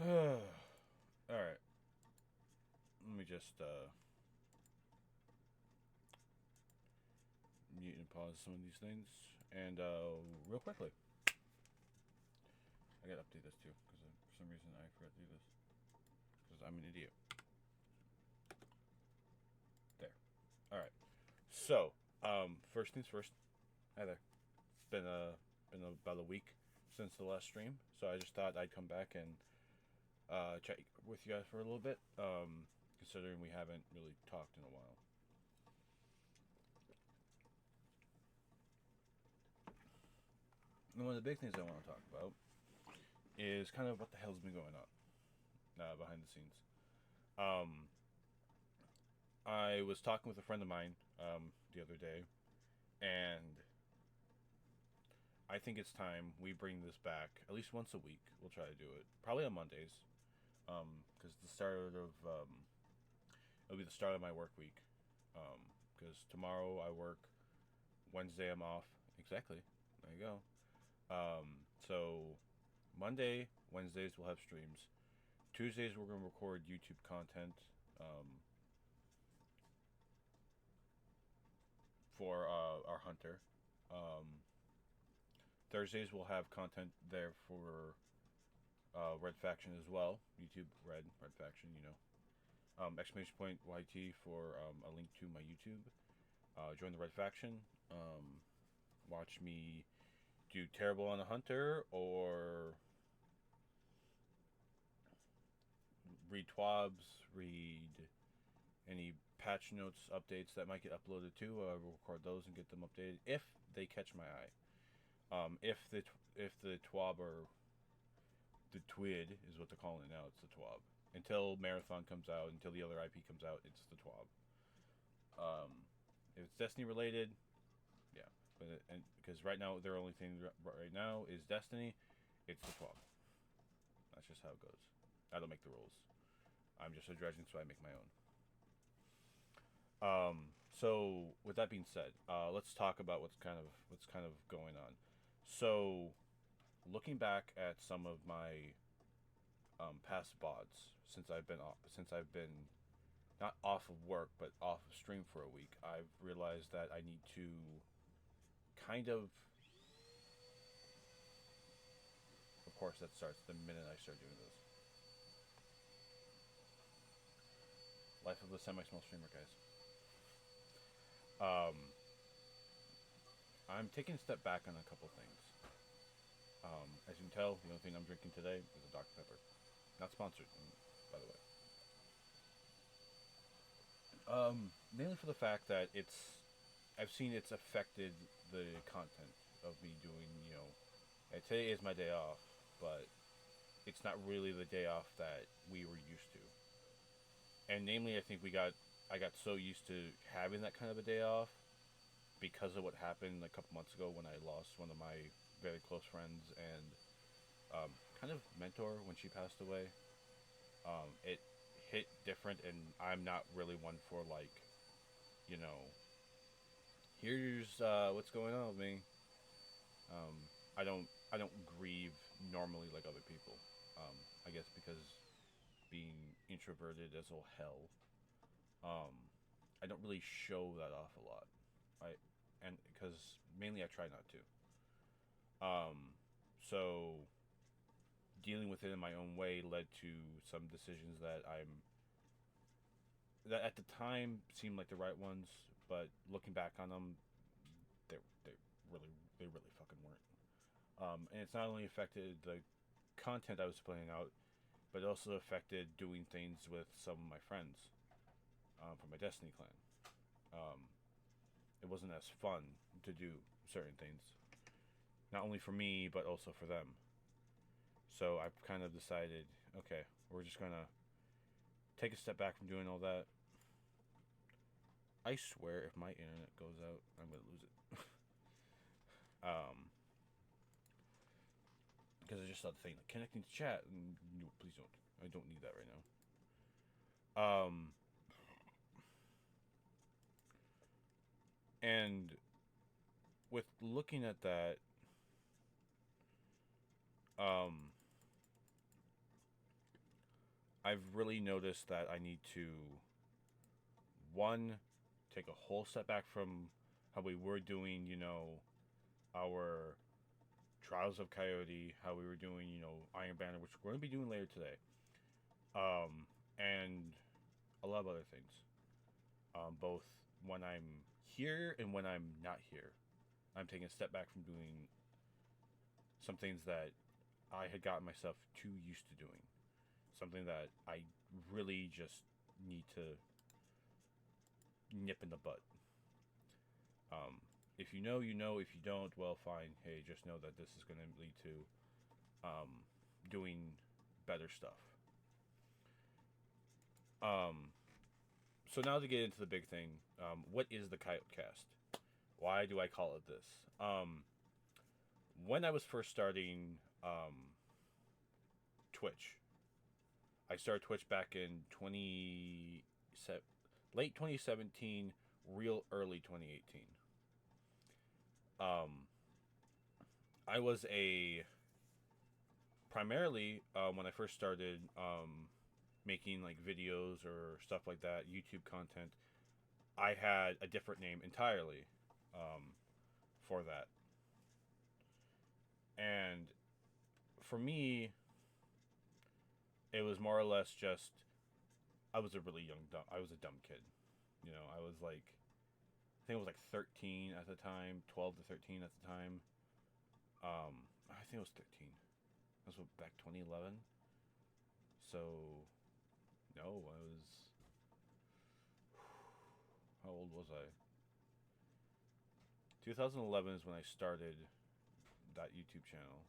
Alright. Let me just mute and pause some of these things. And real quickly, I gotta update this too, because for some reason I forgot to do this. Because I'm an idiot. There. Alright. So, first things first. Hi there. Been about a week since the last stream, so I just thought I'd come back and chat with you guys for a little bit. Considering we haven't really talked in a while. And one of the big things I want to talk about is kind of what the hell's been going on behind the scenes. Um, I was talking with a friend of mine the other day, and I think it's time we bring this back at least once a week. We'll try to do it, probably on Mondays, because the start of it'll be the start of my work week. Because tomorrow I work, Wednesday I'm off. Exactly. There you go. So Monday, Wednesdays we'll have streams. Tuesdays we're gonna record YouTube content for our hunter. Um, Thursdays we'll have content there for Red Faction as well. YouTube Red Faction, you know. Exclamation point YT for a link to my YouTube. Join the Red Faction. Watch me do terrible on a hunter or read twabs, read any patch notes updates that might get uploaded too. We'll record those and get them updated if they catch my eye. If the twab or the twid is what they're calling it now, it's the twab. Until Marathon comes out, until the other IP comes out, it's the twab. If it's Destiny related, yeah, and because right now their only thing right now is Destiny, it's the twab. That's just how it goes. I don't make the rules. I'm just a dredging, so I make my own. So with that being said, let's talk about what's kind of going on. So, looking back at some of my past VODs since I've been not off of work but off of stream for a week, I've realized that I need to kind of course, that starts the minute I start doing this. Life of a semi-small streamer, guys. Um, I'm taking a step back on a couple things. As you can tell, the only thing I'm drinking today is a Dr. Pepper. Not sponsored, by the way. Mainly for the fact that I've seen it's affected the content of me doing, today is my day off, but it's not really the day off that we were used to. And namely, I got so used to having that kind of a day off because of what happened a couple months ago when I lost one of my very close friends and kind of mentor when she passed away. It hit different, and I'm not really one for like, you know, here's what's going on with me. I don't grieve normally like other people. I guess because being introverted as all hell, um, I don't really show that off a lot. I and because mainly I try not to. So dealing with it in my own way led to some decisions that at the time seemed like the right ones, but looking back on them, they they they really fucking weren't. And it's not only affected the content I was putting out, but it also affected doing things with some of my friends from my Destiny clan. Um, it wasn't as fun to do certain things, not only for me but also for them. So I've kind of decided, okay, we're just gonna take a step back from doing all that. I swear, if my internet goes out, I'm gonna lose it. Because I just saw the thing like connecting to chat, and no, please don't. I don't need that right now. And with looking at that, um, I've really noticed that I need to, one, take a whole step back from how we were doing, our Trials of Coyote, how we were doing, Iron Banner, which we're going to be doing later today, and a lot of other things, both when I'm here and when I'm not here. I'm taking a step back from doing some things that I had gotten myself too used to doing. Something that I really just need to nip in the butt. If you know, you know. If you don't, well, fine. Hey, just know that this is going to lead to doing better stuff. Um, so now to get into the big thing, what is the Coyote Cast? Why do I call it this? When I was first starting Twitch, I started Twitch back in late 2017, real early 2018. Um, I was a primarily when I first started making like videos or stuff like that, YouTube content. I had a different name entirely for that, and for me, it was more or less just I was a really I was a dumb kid. I was like, I think I was like 13 at the time, 12 to 13 at the time. I think it was 13. That was back 2011. So, no, I was. How old was I? 2011 is when I started that YouTube channel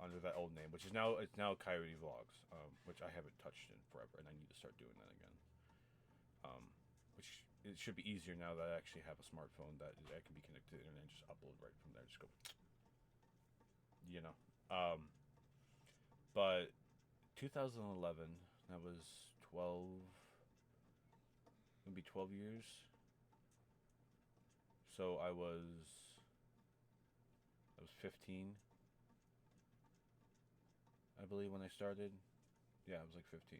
under that old name, which is now it's now Coyote Vlogs, which I haven't touched in forever, and I need to start doing that again. Which it should be easier now that I actually have a smartphone that I can be connected to the internet and just upload right from there. Just go, you know. But 2011, that was 12, maybe 12 years. So I was 15, I believe, when I started. Yeah, I was like 15.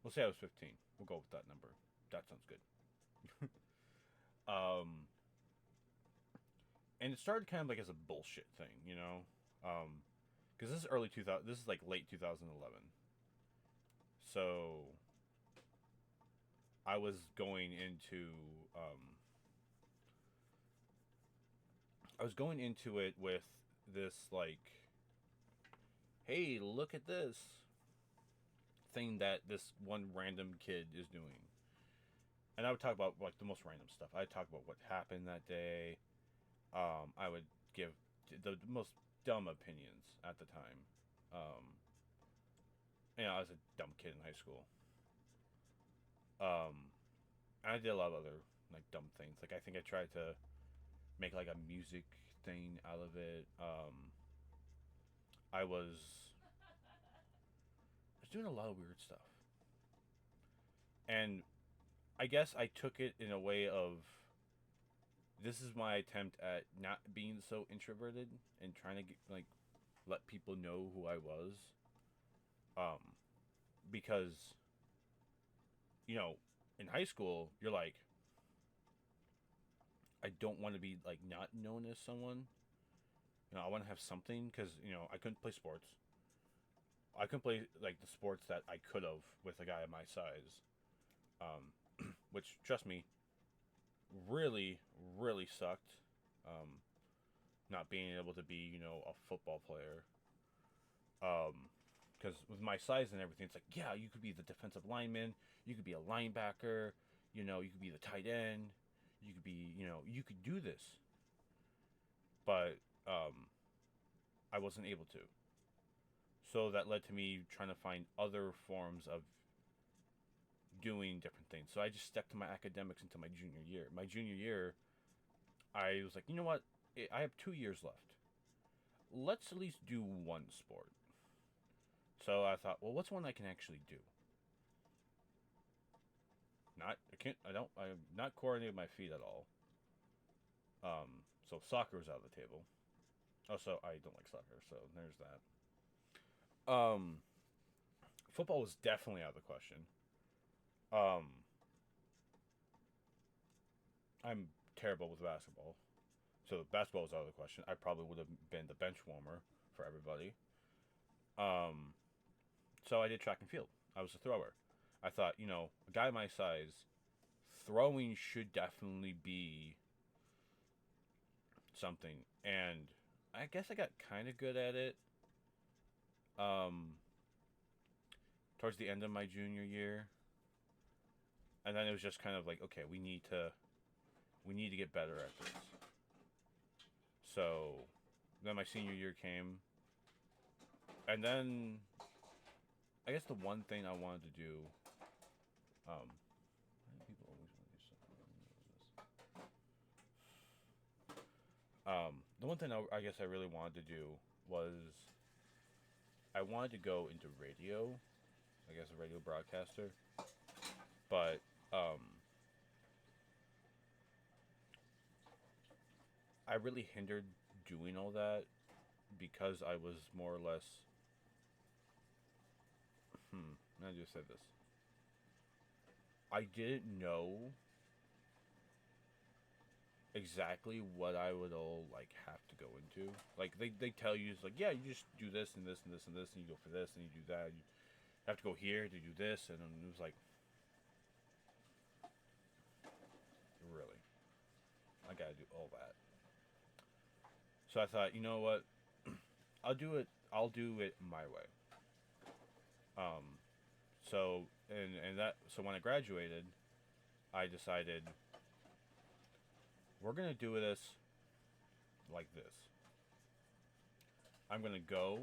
We'll say I was 15. We'll go with that number. That sounds good. And it started kind of like as a bullshit thing, because this is early 2000. This is like late 2011. So I was going into it with this like, hey, look at this thing that this one random kid is doing. And I would talk about like the most random stuff. I'd talk about what happened that day. I would give the most dumb opinions at the time. I was a dumb kid in high school. I did a lot of other like dumb things. Like I think I tried to make like a music thing out of it. I was doing a lot of weird stuff, and I guess I took it in a way of this is my attempt at not being so introverted and trying to like let people know who I was. Because in high school you're like, I don't want to be like not known as someone. I want to have something because I couldn't play sports. I couldn't play like the sports that I could have with a guy of my size. Which, trust me, really, really sucked. Not being able to be, a football player. Because with my size and everything, it's like, yeah, you could be the defensive lineman, you could be a linebacker, you could be the tight end, you could be, you could do this. But I wasn't able to. So that led to me trying to find other forms of doing different things. So I just stuck to my academics until my junior year. My junior year, I was like, you know what? I have 2 years left. Let's at least do one sport. So I thought, well, what's one I can actually do? I'm not coordinating my feet at all. So soccer was out of the table. Also, I don't like soccer, so there's that. football was definitely out of the question. Um, I'm terrible with basketball, so basketball was out of the question. I probably would have been the bench warmer for everybody. Um, so I did track and field. I was a thrower. I thought, a guy my size, throwing should definitely be something. And I guess I got kind of good at it. Um, Towards the end of my junior year, and then it was just kind of like, okay, we need to get better at this. So then my senior year came, and then I guess the one thing I wanted to do, um, people always want to do something. The one thing I guess I really wanted to do was I wanted to go into radio, I guess a radio broadcaster, but I really hindered doing all that because I was more or less. I just said this. I didn't know exactly what I would all like have to go into. Like they tell you, it's like, yeah, you just do this and this and this and this, and you go for this and you do that. You have to go here to do this, and it was like, really, I gotta do all that. So I thought, you know what, I'll do it. I'll do it my way. Um, so when I graduated, I decided we're gonna do this like this. I'm gonna go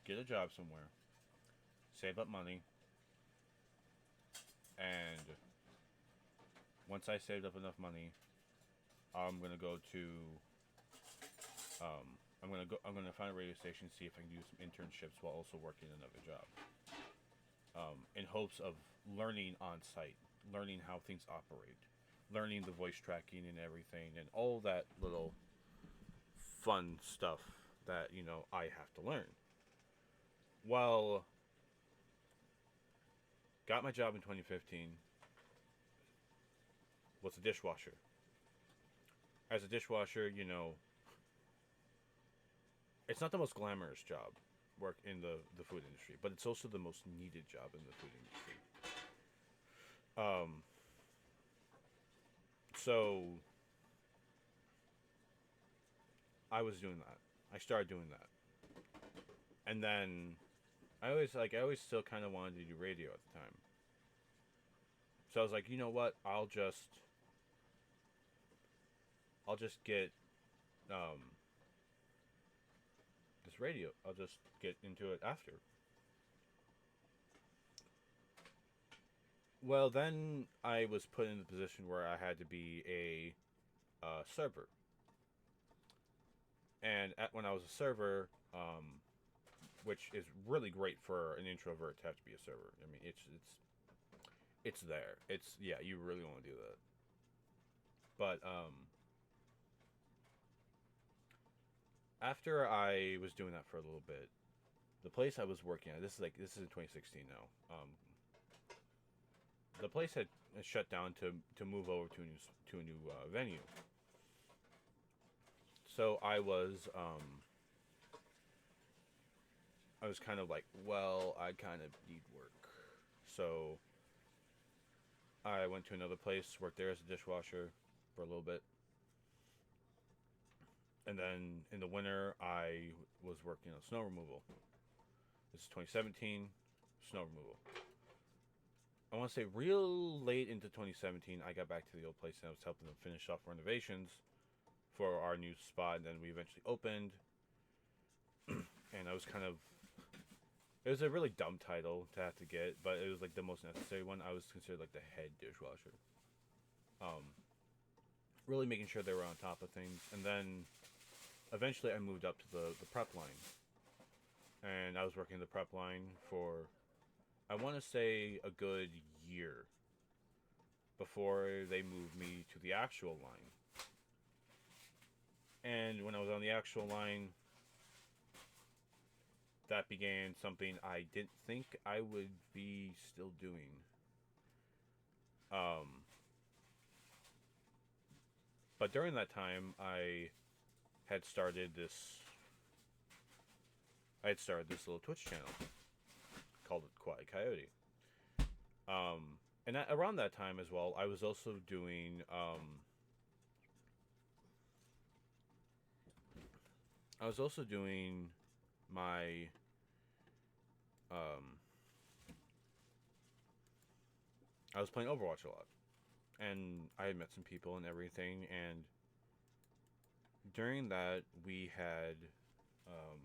get a job somewhere, save up money, and once I saved up enough money, I'm gonna go to I'm gonna find a radio station, see if I can do some internships while also working another job. In hopes of learning on site, learning how things operate, learning the voice tracking and everything, and all that little fun stuff that I have to learn. Well, got my job in 2015. Was a dishwasher. As a dishwasher, it's not the most glamorous job, work in the food industry, but it's also the most needed job in the food industry. Um, so I was doing that. I started doing that, and then I always still kind of wanted to do radio at the time. So I was like, you know what? I'll just get um, this radio. I'll just get into it after. Well, then I was put in the position where I had to be a server, and when I was a server, which is really great for an introvert to have to be a server. I mean, it's there. It's yeah, you really want to do that. But after I was doing that for a little bit, the place I was working at, this is in 2016 now. The place had shut down to move over to a new venue. So I was kind of like, well, I kind of need work. So I went to another place, worked there as a dishwasher for a little bit, and then in the winter I was working on snow removal. This is 2017, snow removal. I want to say real late into 2017, I got back to the old place and I was helping them finish off renovations for our new spot. And then we eventually opened, and I was kind of. It was a really dumb title to have to get, but it was like the most necessary one. I was considered like the head dishwasher. Um, really making sure they were on top of things, and then eventually I moved up to the prep line, and I was working the prep line for I want to say a good year before they moved me to the actual line. And when I was on the actual line, that began something I didn't think I would be still doing. Um, but during that time, had started this. I had started this little Twitch channel called Coyote. And around that time as well, I was also doing. I was also doing my. Um, I was playing Overwatch a lot, and I had met some people and everything. And during that, we had. Um,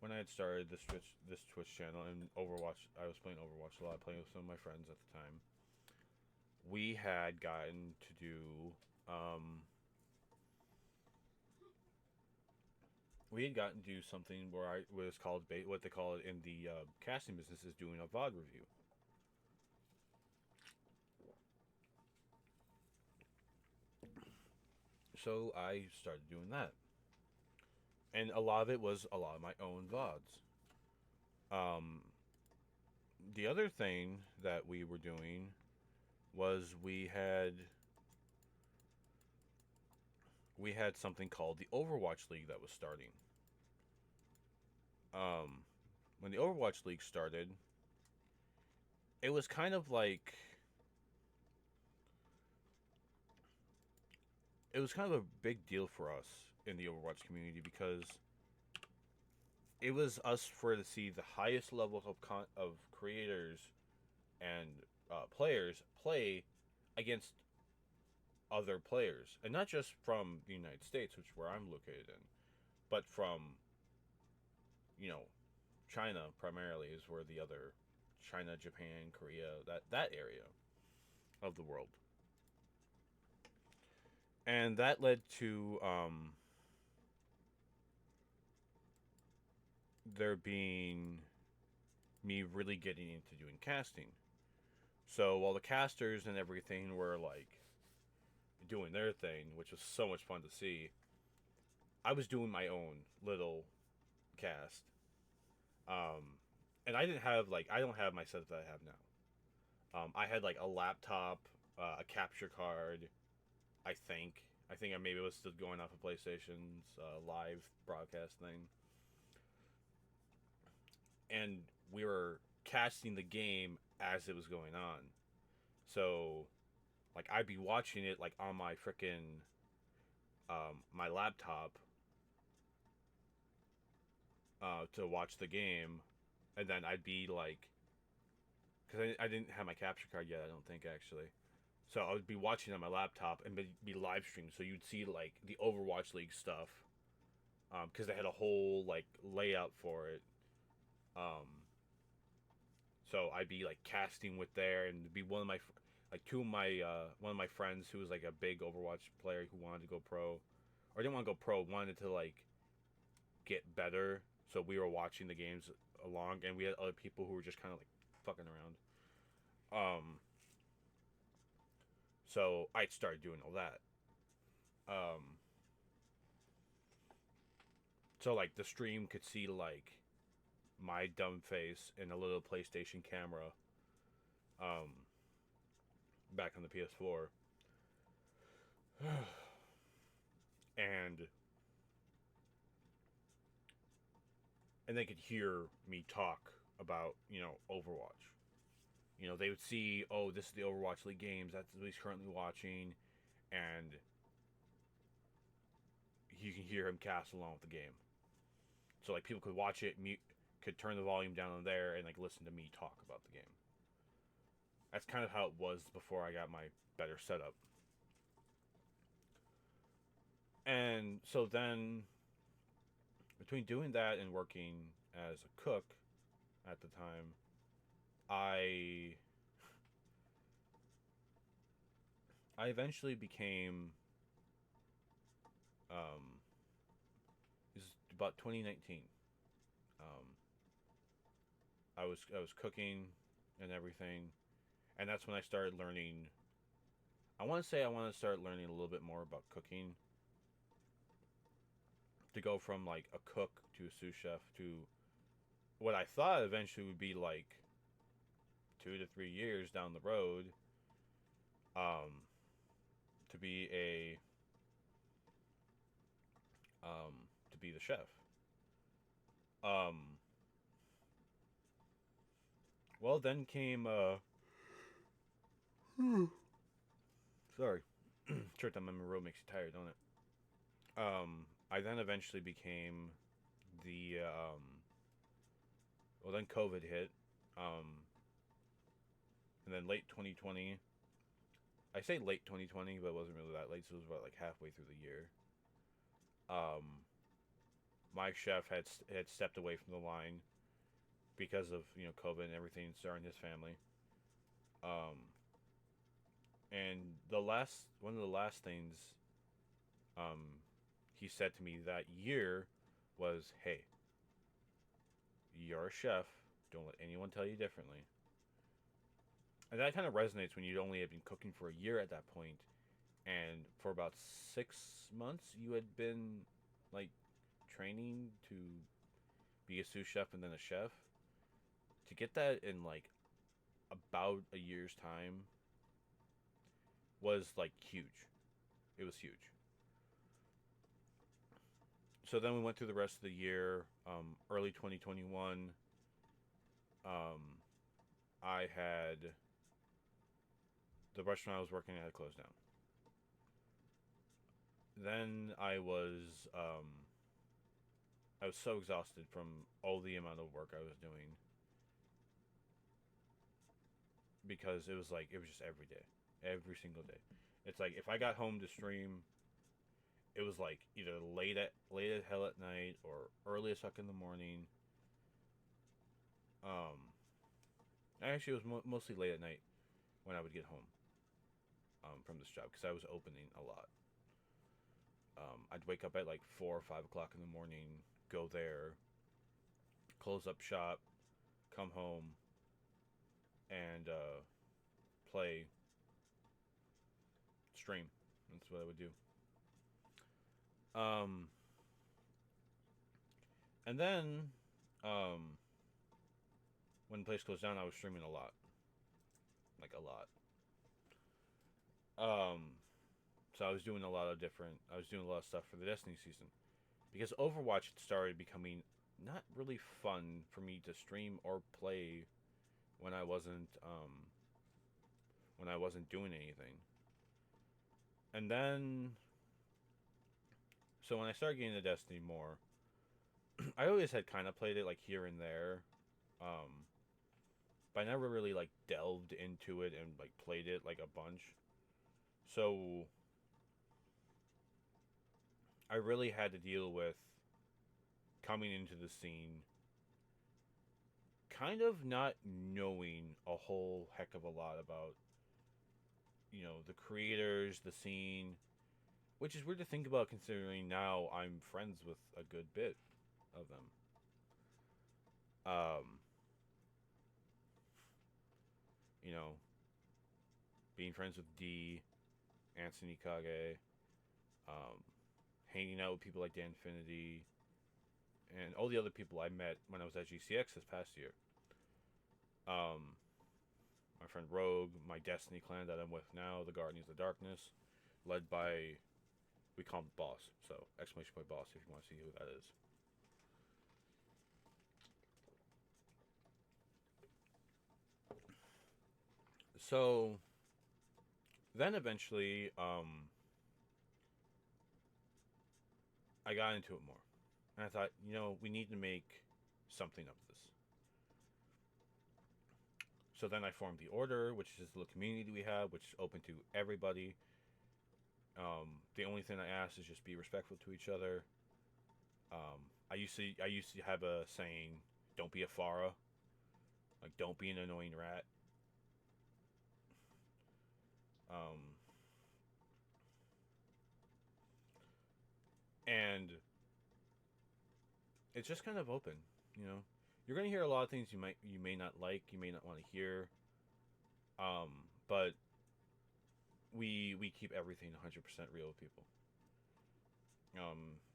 when I had started this Twitch channel and Overwatch, I was playing Overwatch a lot, playing with some of my friends at the time. We had gotten to do um, we had gotten to do something where I was called what they call it in the casting business is doing a VOD review. So I started doing that, and a lot of it was a lot of my own VODs. Um, the other thing that we were doing was we had something called the Overwatch League that was starting. Um, when the Overwatch League started, it was kind of like it was kind of a big deal for us in the Overwatch community because it was us for to see the highest level of creators and players play against other players, and not just from the United States, which is where I'm located in, but from you know China primarily is where the other China, Japan, Korea, that area of the world, and that led to there being me really getting into doing casting. So while the casters and everything were like doing their thing, which was so much fun to see, I was doing my own little cast. Um, and I don't have my setup that I have now. I had like a laptop, a capture card. I think I maybe was still going off of PlayStation's live broadcast thing, and we were casting the game as it was going on. So, like, I'd be watching it like on my frickin' my laptop to watch the game, and then I'd be like, because I didn't have my capture card yet, I don't think actually. So I would be watching on my laptop and be live streamed. So you'd see like the Overwatch League stuff, because they had a whole like layout for it. Um, so I'd be like casting with there, and be one of my like two of my one of my friends who was like a big Overwatch player who wanted to go pro, or didn't want to go pro, wanted to like get better. So we were watching the games along, and we had other people who were just kind of like fucking around. So I started doing all that. Um, so like the stream could see like my dumb face in a little PlayStation camera, um, back on the PS4, and they could hear me talk about Overwatch. They would see, oh, this is the Overwatch League games. That's what he's currently watching, and you can hear him cast along with the game. So like people could watch it, mute, could turn the volume down on there, and like listen to me talk about the game. That's kind of how it was before I got my better setup. And so then, between doing that and working as a cook at the time, I I eventually became this is about 2019. Um, I was cooking and everything, and that's when I started learning. I want to say I want to start learning a little bit more about cooking, to go from like a cook to a sous chef to what I thought eventually would be like 2 to 3 years down the road, um, to be a to be the chef. Um, well, then came sorry, trip down memory road makes you tired, don't it? I then eventually became the well, then COVID hit, and then late 2020. I say late 2020, but it wasn't really that late. So it was about like halfway through the year. My chef had stepped away from the line because of COVID and everything starting his family. Um, and the last one of the last things um, he said to me that year was, "Hey, you're a chef. Don't let anyone tell you differently." And that kind of resonates when you only had been cooking for a year at that point, and for about 6 months you had been like training to be a sous chef and then a chef. To get that in like about a year's time was like huge. It was huge. So then we went through the rest of the year. Early 2021, um, I had the restaurant I was working at had closed down. Then I was so exhausted from all the amount of work I was doing because it was just every day, every single day. It's like if I got home to stream, it was like either late at hell at night or early as fuck in the morning. Um, Actually, it was mostly late at night when I would get home from this job because I was opening a lot. I'd wake up at like 4 or 5 o'clock in the morning, go there, close up shop, come home, and play, stream. That's what I would do. Um, and then um, when the place closed down, I was streaming a lot, like a lot. So I was doing a lot of different. I was doing a lot of stuff for the Destiny season because Overwatch had started becoming not really fun for me to stream or play when I wasn't doing anything. And then, so when I started getting into Destiny more, I always had kind of played it like here and there, um, but I never really like delved into it and like played it like a bunch. So I really had to deal with coming into the scene, kind of not knowing a whole heck of a lot about the creators, the scene, which is weird to think about considering now I'm friends with a good bit of them. Um, you know, Being friends with D, Anthony Kage, um, hanging out with people like Danfinity, and all the other people I met when I was at GCX this past year. Um, my friend Rogue, my Destiny clan that I'm with now, the Guardians of Darkness, led by, we call him Boss, so exclamation point Boss if you want to see who that is. So then eventually, I got into it more, and I thought, we need to make something of this. So then I formed the Order, which is the community we have, which is open to everybody. The only thing I ask is just be respectful to each other. I used to have a saying, "Don't be a Farah," like don't be an annoying rat. Um, and it's just kind of open, you know. You're gonna hear a lot of things you may not like, you may not want to hear. Um, but we keep everything 100% real with people.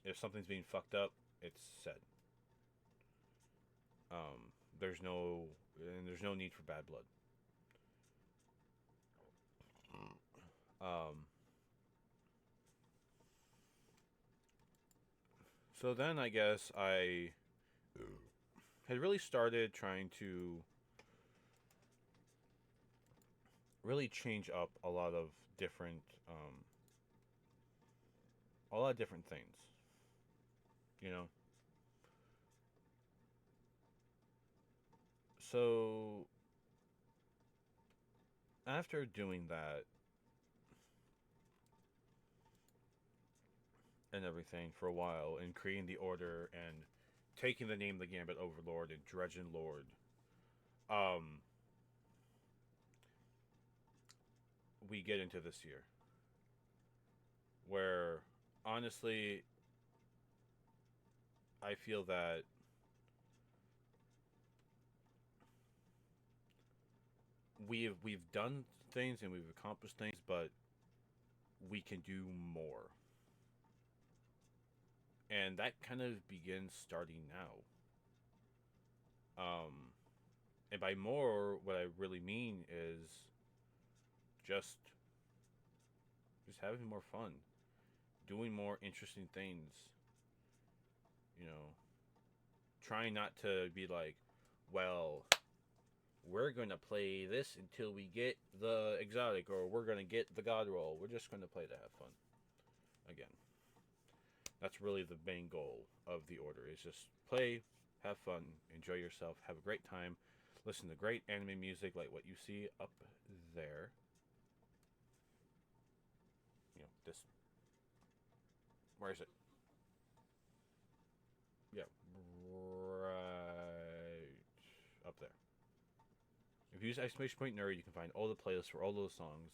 If something's being fucked up, it's said. Um, there's no there's no need for bad blood. Um, so then I guess I had really started trying to really change up different um, a lot of different things. You know, so after doing that and everything for a while and creating the order and taking the name of the Gambit Overlord and Dredgen Lord, um, we get into this year where honestly I feel that we've done things and we've accomplished things, but we can do more, and that kind of begins starting now. Um, and by more, what I really mean is just just having more fun, doing more interesting things. You know, trying not to be like, well, we're gonna play this until we get the exotic, or we're gonna get the god roll. We're just gonna play to have fun. Again, that's really the main goal of the order: is just play, have fun, enjoy yourself, have a great time, listen to great anime music like what you see up there. You know, this. Where is it? Yeah, right up there. If you use exclamation point nerd, you can find all the playlists for all those songs.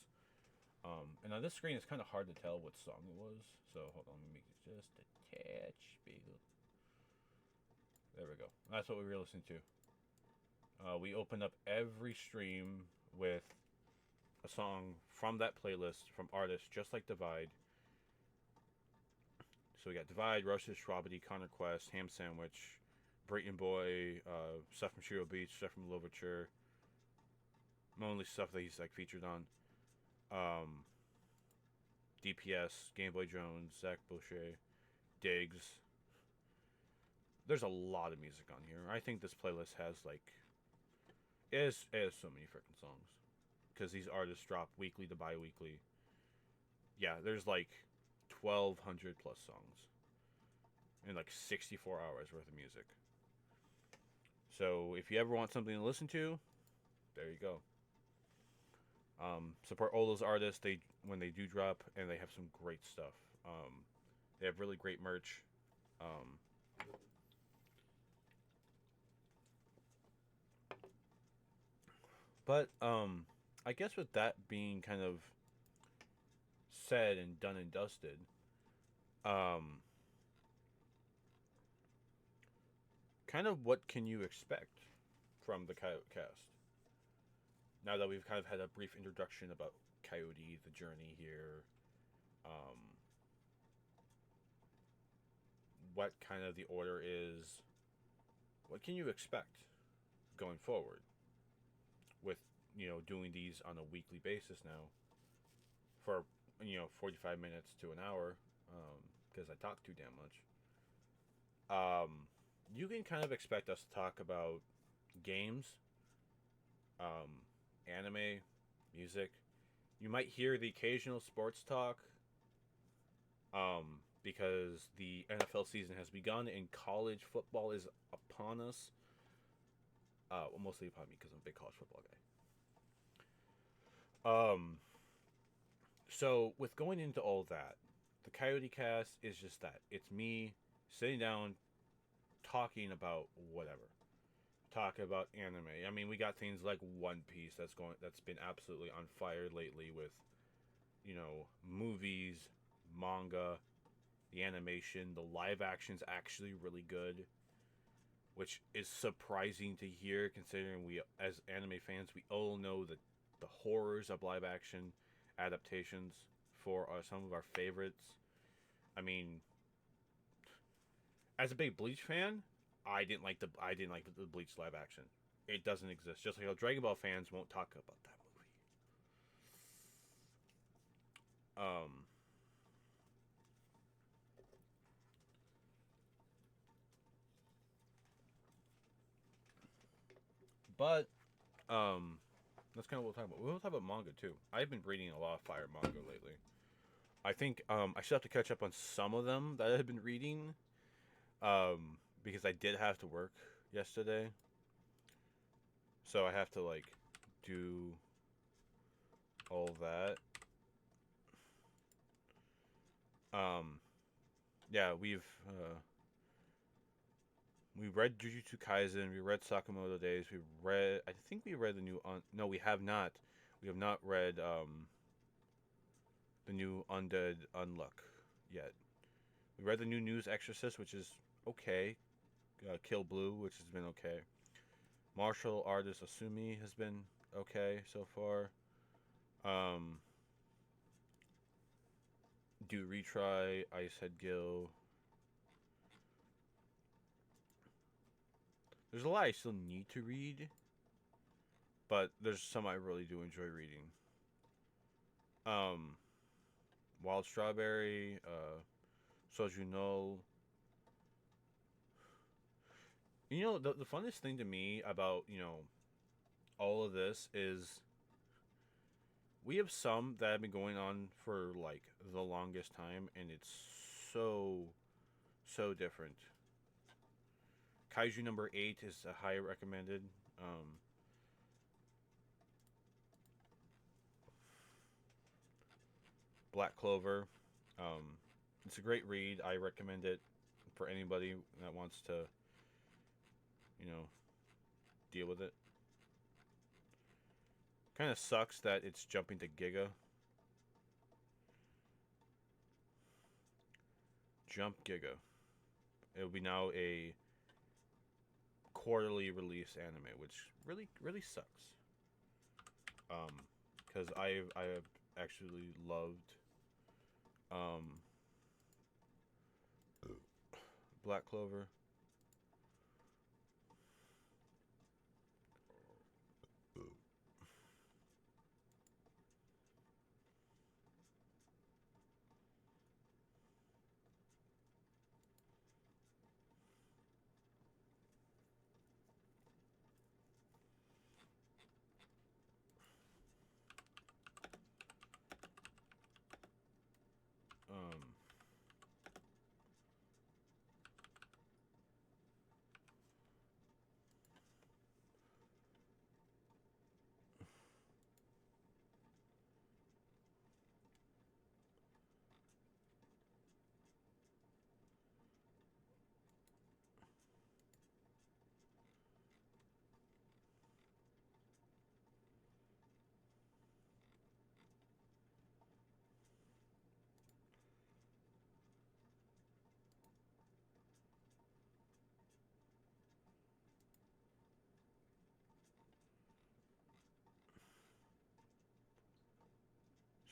And on this screen, it's kind of hard to tell what song it was. So hold on, let me make it just a touch bigger. There we go. That's what we were listening to. We open up every stream with a song from that playlist from artists just like Divide. So we got Divide, Roasted Schwabity, Connor Quest, Ham Sandwich, Brayton Boy, stuff from Shiro Beach, stuff from Louverture, only stuff that he's like featured on. DPS, Game Boy Jones, Zach Boucher, Diggs. There's a lot of music on here. I think this playlist has like it has so many freaking songs because these artists drop weekly to bi-weekly. Yeah, there's like 1,200 plus songs and like 64 hours worth of music. So if you ever want something to listen to, there you go. Support all those artists they when they do drop, and they have some great stuff. They have really great merch. Um, but I guess with that being kind of said and done and dusted, um, kind of what can you expect from the Coyote cast? Now that we've kind of had a brief introduction about Coyote, the journey here, um, what kind of the order is, what can you expect going forward with doing these on a weekly basis now for 45 minutes to an hour because I talk too damn much. You can kind of expect us to talk about games, um, anime, music. You might hear the occasional sports talk because the NFL season has begun and college football is upon us. Well, mostly upon me because I'm a big college football guy. So with going into all that, the Coyote Cast is just that. It's me sitting down, talking about whatever. Talk about anime. I mean, we got things like One Piece that's been absolutely on fire lately with movies, manga, the animation, the live action's actually really good, which is surprising to hear considering we as anime fans we all know the horrors of live action adaptations for some of our favorites. I mean, as a big Bleach fan, I didn't like the Bleach live action. It doesn't exist. Just like how Dragon Ball fans won't talk about that movie. But that's kind of what we'll talk about. We'll talk about manga too. I've been reading a lot of fire manga lately. I think I should have to catch up on some of them that I've been reading. Because I did have to work yesterday, so I have to like do all that. Um, yeah, we read Jujutsu Kaisen, we read Sakamoto Days, I think we read the new no, we have not. We have not read the new Undead Unluck yet. We read the new News Exorcist, which is okay. Kill Blue, which has been okay. Martial Artist Asumi has been okay so far. Um, do retry Ice Head Gill. There's a lot I still need to read, but there's some I really do enjoy reading. Um, Wild Strawberry, Soju no. You know, the funnest thing to me about, all of this is we have some that have been going on for like the longest time, and it's so, so different. Kaiju number 8 is a high recommended. Black Clover. It's a great read. I recommend it for anybody that wants to, you know, deal with it. Kind of sucks that it's jumping to Giga. Jump Giga. It will be now a quarterly release anime, which really really sucks. Because I have actually loved Black Clover. Um,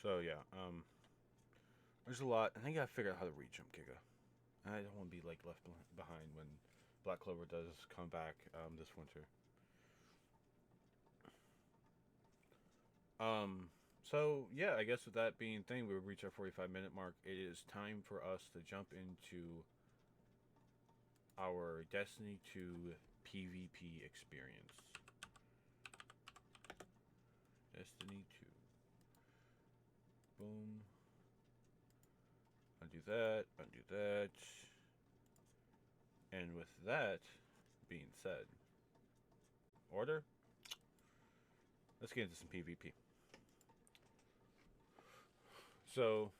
so yeah, there's a lot. I think I gotta figure out how to read Jump Giga. I don't want to be like left behind when Black Clover does come back this winter. Um, so yeah, I guess with that being thing, we've reached our 45-minute mark. It is time for us to jump into our Destiny 2 PvP experience. Destiny 2. Boom. Undo that, undo that. And with that being said, order. Let's get into some PvP. So,